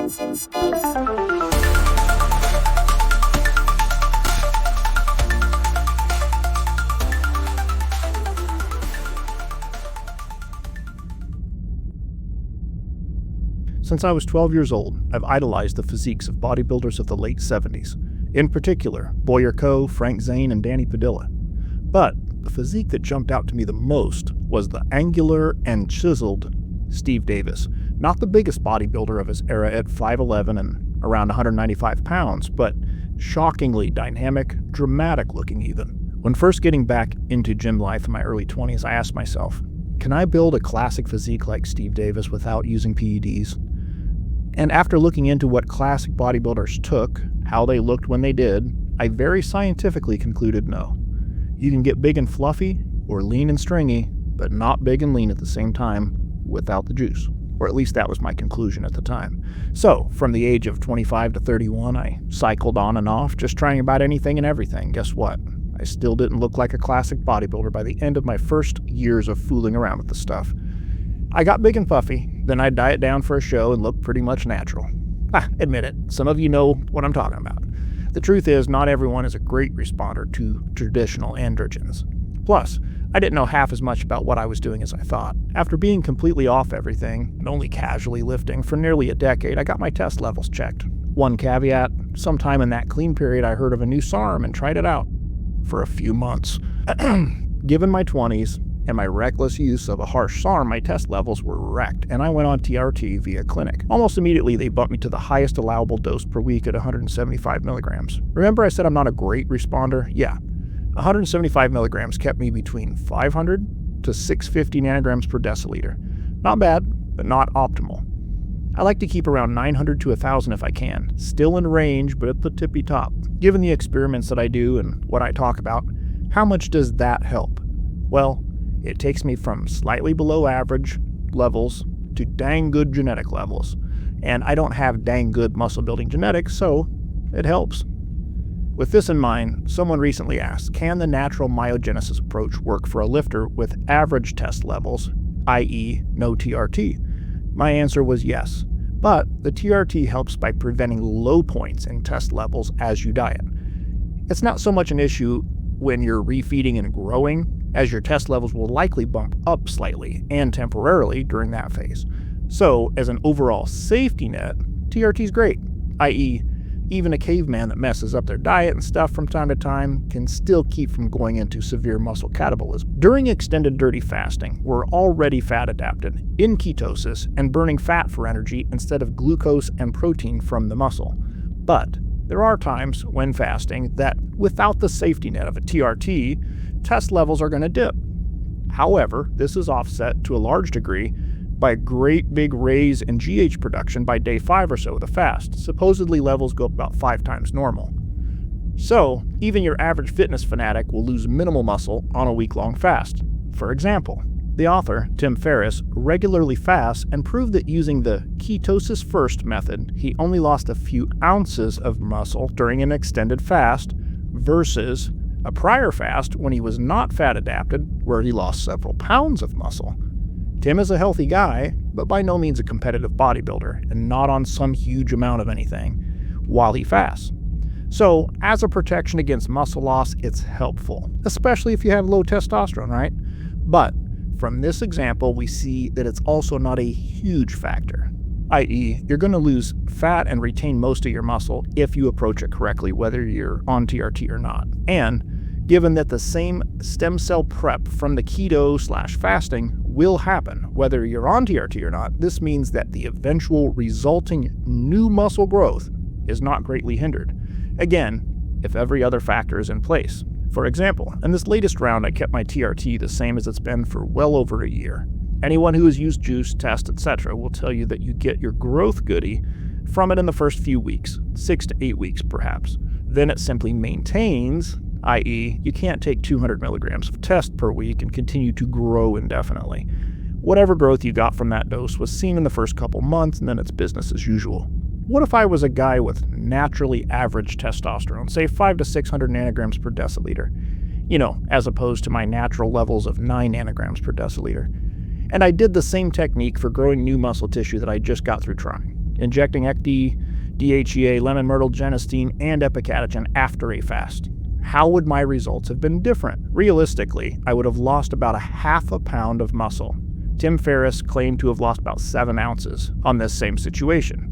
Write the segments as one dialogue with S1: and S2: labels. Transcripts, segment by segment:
S1: Formulations in space.
S2: Since I was 12 years old, I've idolized the physiques of bodybuilders of the late 70s, in particular Boyer Coe, Frank Zane, and Danny Padilla. But the physique that jumped out to me the most was the angular and chiseled Steve Davis. Not the biggest bodybuilder of his era at 5'11 and around 195 pounds, but shockingly dynamic, dramatic looking even. When first getting back into gym life in my early 20s, I asked myself, can I build a classic physique like Steve Davis without using PEDs? And after looking into what classic bodybuilders took, how they looked when they did, I very scientifically concluded no. You can get big and fluffy or lean and stringy, but not big and lean at the same time without the juice. Or at least that was my conclusion at the time. So, from the age of 25 to 31, I cycled on and off, just trying about anything and everything. Guess what? I still didn't look like a classic bodybuilder by the end of my first years of fooling around with the stuff. I got big and puffy, then I'd diet down for a show and look pretty much natural. Admit it, some of you know what I'm talking about. The truth is, not everyone is a great responder to traditional androgens. Plus, I didn't know half as much about what I was doing as I thought. After being completely off everything, and only casually lifting for nearly a decade, I got my test levels checked. One caveat, sometime in that clean period I heard of a new SARM and tried it out. For a few months. Given my 20s and my reckless use of a harsh SARM, my test levels were wrecked, and I went on TRT via clinic. Almost immediately, they bumped me to the highest allowable dose per week at 175 milligrams. Remember I said I'm not a great responder? Yeah. 175 milligrams kept me between 500 to 650 nanograms per deciliter. Not bad, but not optimal. I like to keep around 900 to 1,000 if I can. Still in range, but at the tippy top. Given the experiments that I do and what I talk about, how much does that help? Well, it takes me from slightly below average levels to dang good genetic levels. And I don't have dang good muscle building genetics, so it helps. With this in mind, someone recently asked, can the natural myogenesis approach work for a lifter with average test levels, i.e. no TRT? My answer was yes, but the TRT helps by preventing low points in test levels as you diet. It's not so much an issue when you're refeeding and growing, as your test levels will likely bump up slightly and temporarily during that phase. So, as an overall safety net, TRT is great, i.e., even a caveman that messes up their diet and stuff from time to time can still keep from going into severe muscle catabolism. During extended dirty fasting, we're already fat adapted, in ketosis, and burning fat for energy instead of glucose and protein from the muscle. But there are times when fasting that, without the safety net of a TRT, test levels are going to dip. However, this is offset to a large degree by a great big raise in GH production by day 5 or so of the fast. Supposedly levels go up about 5 times normal. So, even your average fitness fanatic will lose minimal muscle on a week-long fast. For example, the author, Tim Ferriss, regularly fasts and proved that using the ketosis first method, he only lost a few ounces of muscle during an extended fast versus a prior fast when he was not fat adapted, where he lost several pounds of muscle. Tim is a healthy guy, but by no means a competitive bodybuilder, and not on some huge amount of anything, while he fasts. So, as a protection against muscle loss, it's helpful, especially if you have low testosterone, right? But from this example, we see that it's also not a huge factor, i.e., you're going to lose fat and retain most of your muscle if you approach it correctly, whether you're on TRT or not. And given that the same stem cell prep from the keto/fasting will happen whether you're on TRT or not, this means that the eventual resulting new muscle growth is not greatly hindered. Again, if every other factor is in place. For example, in this latest round, I kept my TRT the same as it's been for well over a year. Anyone who has used juice, test, etc. will tell you that you get your growth goodie from it in the first few weeks, 6 to 8 weeks perhaps. Then it simply maintains, i.e., you can't take 200 milligrams of test per week and continue to grow indefinitely. Whatever growth you got from that dose was seen in the first couple months, and then it's business as usual. What if I was a guy with naturally average testosterone, say 5 to 600 nanograms per deciliter, as opposed to my natural levels of 9 nanograms per deciliter, and I did the same technique for growing new muscle tissue that I just got through trying? injecting ecD, DHEA, lemon myrtle, genistein, and epicatogen after a fast. How would my results have been different? Realistically, I would have lost about 1/2 pound of muscle. Tim Ferriss claimed to have lost about 7 ounces on this same situation.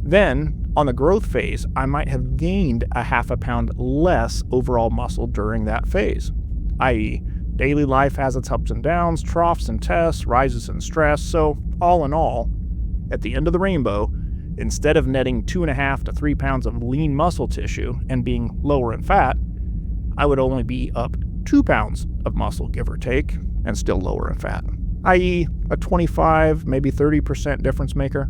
S2: Then, on the growth phase, I might have gained 1/2 pound less overall muscle during that phase, i.e., daily life has its ups and downs, troughs and tests, rises and stress, so all in all, at the end of the rainbow, instead of netting 2.5 to 3 pounds of lean muscle tissue and being lower in fat, I would only be up 2 pounds of muscle, give or take, and still lower in fat, i.e. a 25, maybe 30% difference maker.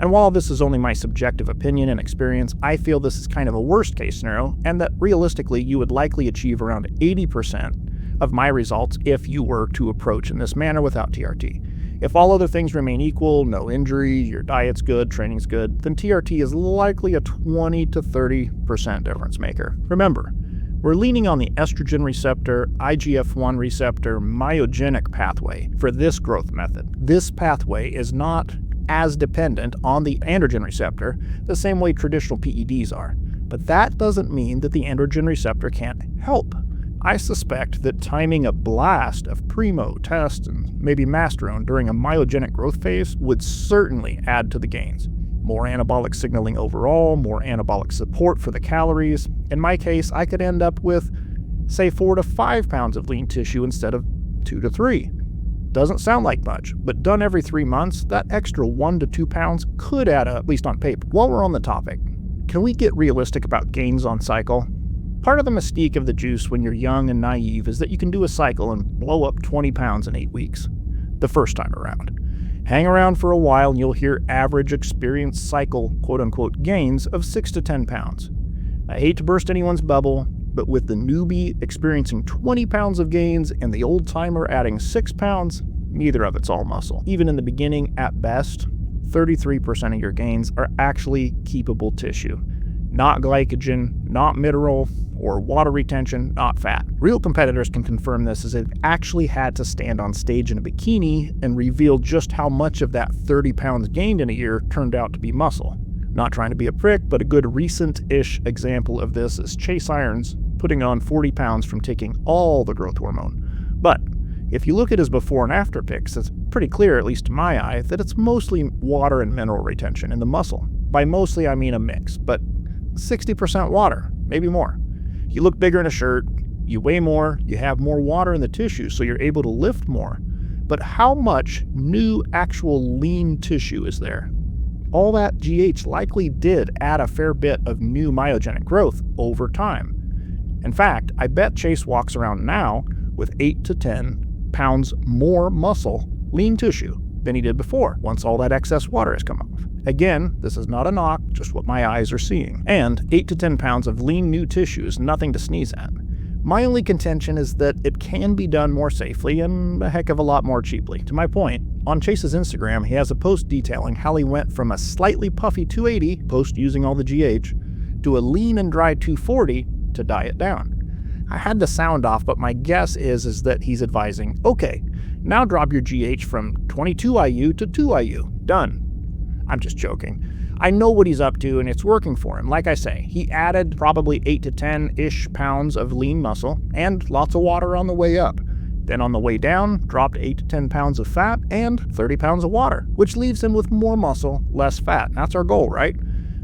S2: And while this is only my subjective opinion and experience, I feel this is kind of a worst case scenario, and that realistically you would likely achieve around 80% of my results if you were to approach in this manner without TRT. If all other things remain equal, no injury, your diet's good, training's good, then TRT is likely a 20 to 30% difference maker. Remember, we're leaning on the estrogen receptor, IGF-1 receptor, myogenic pathway for this growth method. This pathway is not as dependent on the androgen receptor the same way traditional PEDs are. But that doesn't mean that the androgen receptor can't help. I suspect that timing a blast of primo, test, and maybe masterone during a myogenic growth phase would certainly add to the gains. More anabolic signaling overall, more anabolic support for the calories. In my case, I could end up with, say, 4 to 5 pounds of lean tissue instead of 2 to 3. Doesn't sound like much, but done every 3 months, that extra 1 to 2 pounds could add up, at least on paper. While we're on the topic, can we get realistic about gains on cycle? Part of the mystique of the juice when you're young and naive is that you can do a cycle and blow up 20 pounds in 8 weeks, the first time around. Hang around for a while and you'll hear average experienced cycle quote-unquote gains of 6 to 10 pounds. I hate to burst anyone's bubble, but with the newbie experiencing 20 pounds of gains and the old-timer adding 6 pounds, neither of it's all muscle. Even in the beginning, at best, 33% of your gains are actually keepable tissue. Not glycogen, not mineral or water retention, not fat. Real competitors can confirm this as they've actually had to stand on stage in a bikini and reveal just how much of that 30 pounds gained in a year turned out to be muscle. Not trying to be a prick, but a good recent-ish example of this is Chase Irons putting on 40 pounds from taking all the growth hormone. But if you look at his before and after pics, it's pretty clear, at least to my eye, that it's mostly water and mineral retention in the muscle. By mostly, I mean a mix, but 60% water, maybe more. You look bigger in a shirt, you weigh more, you have more water in the tissue, so you're able to lift more. But how much new actual lean tissue is there? All that GH likely did add a fair bit of new myogenic growth over time. In fact, I bet Chase walks around now with 8 to 10 pounds more muscle, lean tissue, than he did before, once all that excess water has come off. Again, this is not a knock, just what my eyes are seeing. And 8 to 10 pounds of lean new tissue is nothing to sneeze at. My only contention is that it can be done more safely and a heck of a lot more cheaply. To my point, on Chase's Instagram, he has a post detailing how he went from a slightly puffy 280, post using all the GH, to a lean and dry 240 to diet down. I had the sound off, but my guess is that he's advising, okay, now drop your GH from 22 IU to 2 IU. Done. I'm just joking. I know what he's up to and it's working for him. Like I say, he added probably 8 to 10-ish pounds of lean muscle and lots of water on the way up. Then on the way down, dropped 8 to 10 pounds of fat and 30 pounds of water, which leaves him with more muscle, less fat. That's our goal, right?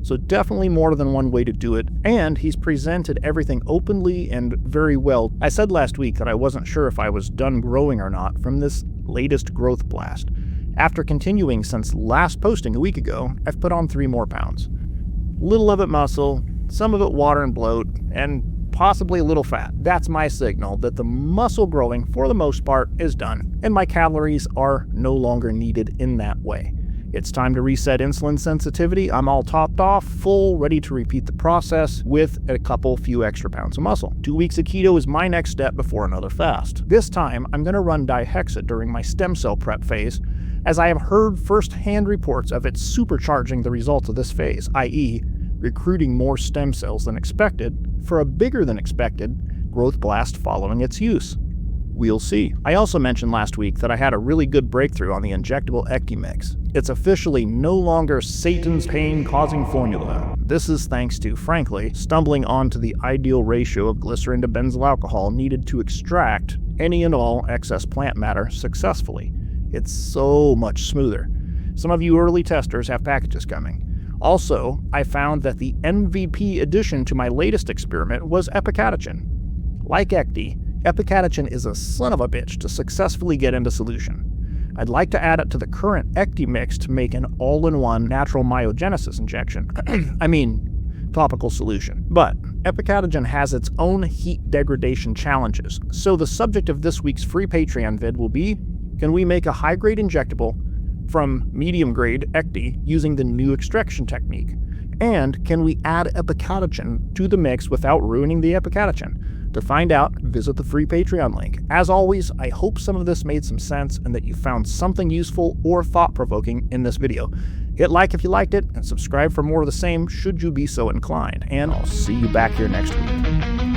S2: So definitely more than one way to do it, and he's presented everything openly and very well. I said last week that I wasn't sure if I was done growing or not from this latest growth blast. After continuing since last posting a week ago, I've put on 3 more pounds. Little of it muscle, some of it water and bloat, and possibly a little fat. That's my signal that the muscle growing, for the most part, is done, and my calories are no longer needed in that way. It's time to reset insulin sensitivity. I'm all topped off, full, ready to repeat the process with a few extra pounds of muscle. 2 weeks of keto is my next step before another fast. This time, I'm going to run dihexa during my stem cell prep phase, as I have heard first-hand reports of it supercharging the results of this phase, i.e., recruiting more stem cells than expected for a bigger than expected growth blast following its use. We'll see. I also mentioned last week that I had a really good breakthrough on the injectable Ecti mix. It's officially no longer Satan's pain-causing formula. This is thanks to, frankly, stumbling onto the ideal ratio of glycerin to benzyl alcohol needed to extract any and all excess plant matter successfully. It's so much smoother. Some of you early testers have packages coming. Also, I found that the MVP addition to my latest experiment was epicatechin. Like Ecti, epicatechin is a son of a bitch to successfully get into solution. I'd like to add it to the current Ecti mix to make an all-in-one natural myogenesis injection. Topical solution. But epicatechin has its own heat degradation challenges, so the subject of this week's free Patreon vid will be, can we make a high-grade injectable from medium-grade Ecti using the new extraction technique? And can we add epicatechin to the mix without ruining the epicatechin? To find out, visit the free Patreon link. As always, I hope some of this made some sense and that you found something useful or thought-provoking in this video. Hit like if you liked it, and subscribe for more of the same should you be so inclined. And I'll see you back here next week.